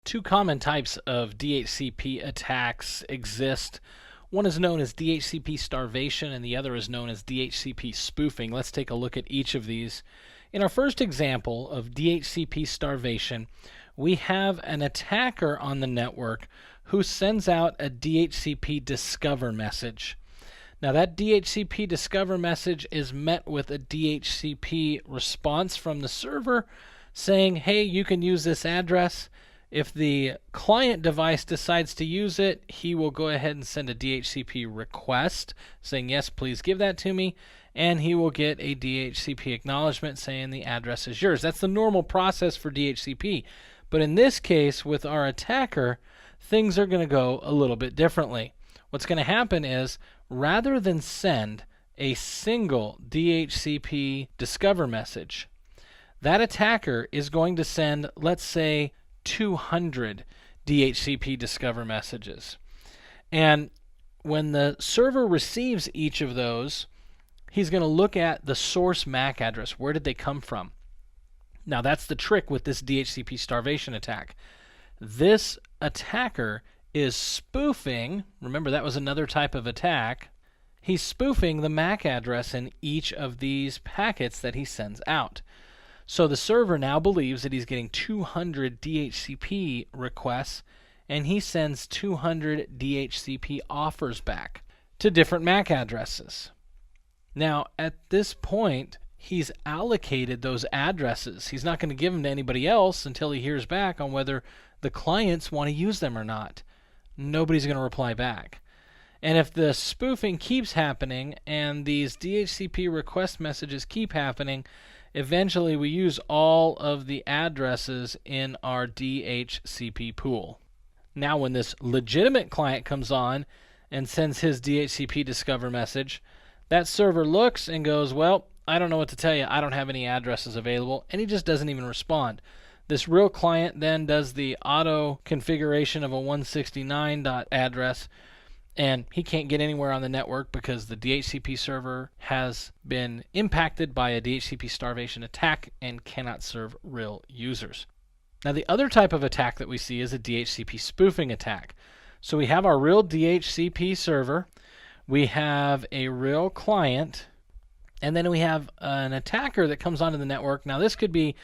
Two common types of DHCP attacks exist. One is known as DHCP starvation and the other is known as DHCP spoofing. Let's take a look at each of these. In our first example of DHCP starvation, we have an attacker on the network who sends out a DHCP discover message. Now that DHCP discover message is met with a DHCP response from the server saying, hey, you can use this address. If the client device decides to use it, he will go ahead and send a DHCP request saying, yes, please give that to me. And he will get a DHCP acknowledgement saying the address is yours. That's the normal process for DHCP. But in this case, with our attacker, things are going to go a little bit differently. What's going to happen is, rather than send a single DHCP discover message, that attacker is going to send, let's say, 200 DHCP discover messages. And when the server receives each of those, he's going to look at the source MAC address. Where did they come from? Now that's the trick with this DHCP starvation attack. This attacker is spoofing, remember that was another type of attack, he's spoofing the MAC address in each of these packets that he sends out. So the server now believes that he's getting 200 DHCP requests, and he sends 200 DHCP offers back to different MAC addresses. Now, at this point, he's allocated those addresses. He's not going to give them to anybody else until he hears back on whether the clients want to use them or not. Nobody's going to reply back. And if the spoofing keeps happening and these DHCP request messages keep happening, eventually we use all of the addresses in our DHCP pool. Now when this legitimate client comes on and sends his DHCP discover message, that server looks and goes, well, I don't know what to tell you. I don't have any addresses available. And he just doesn't even respond. This real client then does the auto configuration of a 169 address, and he can't get anywhere on the network because the DHCP server has been impacted by a DHCP starvation attack and cannot serve real users. Now the other type of attack that we see is a DHCP spoofing attack. So we have our real DHCP server, we have a real client, and then we have an attacker that comes onto the network. Now this could be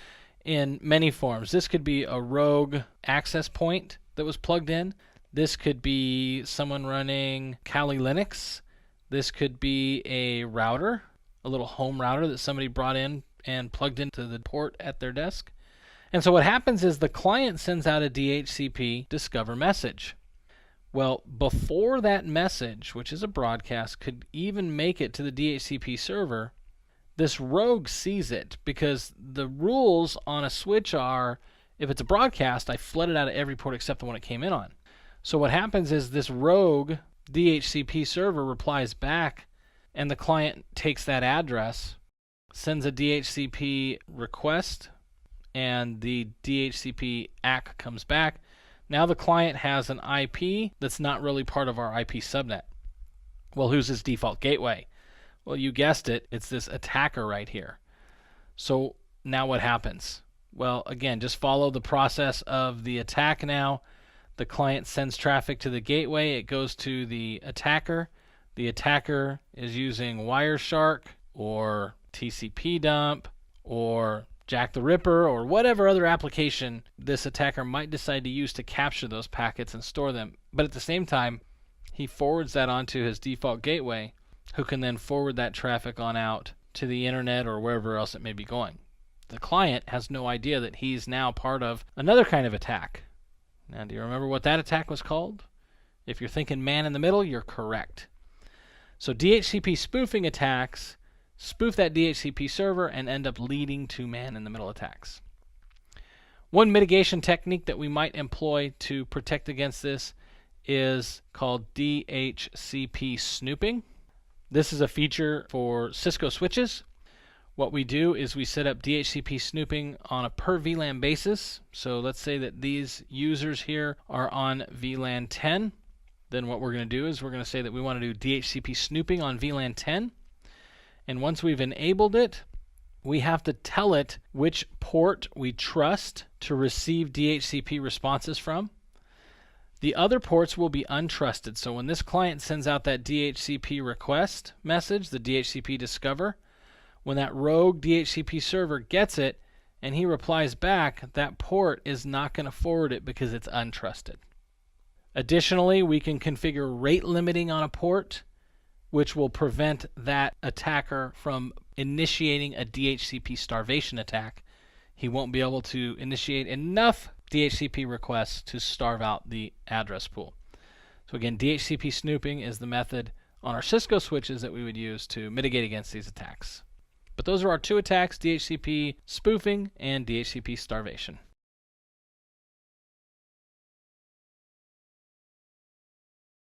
in many forms. This could be a rogue access point that was plugged in. This could be someone running Kali Linux. This could be a router, a little home router that somebody brought in and plugged into the port at their desk. And so what happens is the client sends out a DHCP discover message. Well, before that message, which is a broadcast, could even make it to the DHCP server, this rogue sees it, because the rules on a switch are, if it's a broadcast, I flood it out of every port except the one it came in on. So what happens is this rogue DHCP server replies back, and the client takes that address, sends a DHCP request, and the DHCP ACK comes back. Now the client has an IP that's not really part of our IP subnet. Well, who's his default gateway? Well, you guessed it, it's this attacker right here. So now what happens? Well, again, just follow the process of the attack now. The client sends traffic to the gateway. It goes to the attacker. The attacker is using Wireshark or TCP dump or Jack the Ripper or whatever other application this attacker might decide to use to capture those packets and store them. But at the same time, he forwards that onto his default gateway, who can then forward that traffic on out to the internet or wherever else it may be going. The client has no idea that he's now part of another kind of attack. Now, do you remember what that attack was called? If you're thinking man in the middle, you're correct. So DHCP spoofing attacks spoof that DHCP server and end up leading to man in the middle attacks. One mitigation technique that we might employ to protect against this is called DHCP snooping. This is a feature for Cisco switches. What we do is we set up DHCP snooping on a per VLAN basis. So let's say that these users here are on VLAN 10. Then what we're going to do is we're going to say that we want to do DHCP snooping on VLAN 10. And once we've enabled it, we have to tell it which port we trust to receive DHCP responses from. The other ports will be untrusted. So when this client sends out that DHCP request message, the DHCP discover, when that rogue DHCP server gets it and he replies back, that port is not going to forward it because it's untrusted. Additionally, we can configure rate limiting on a port, which will prevent that attacker from initiating a DHCP starvation attack. He won't be able to initiate enough DHCP requests to starve out the address pool. So again, DHCP snooping is the method on our Cisco switches that we would use to mitigate against these attacks. But those are our two attacks, DHCP spoofing and DHCP starvation.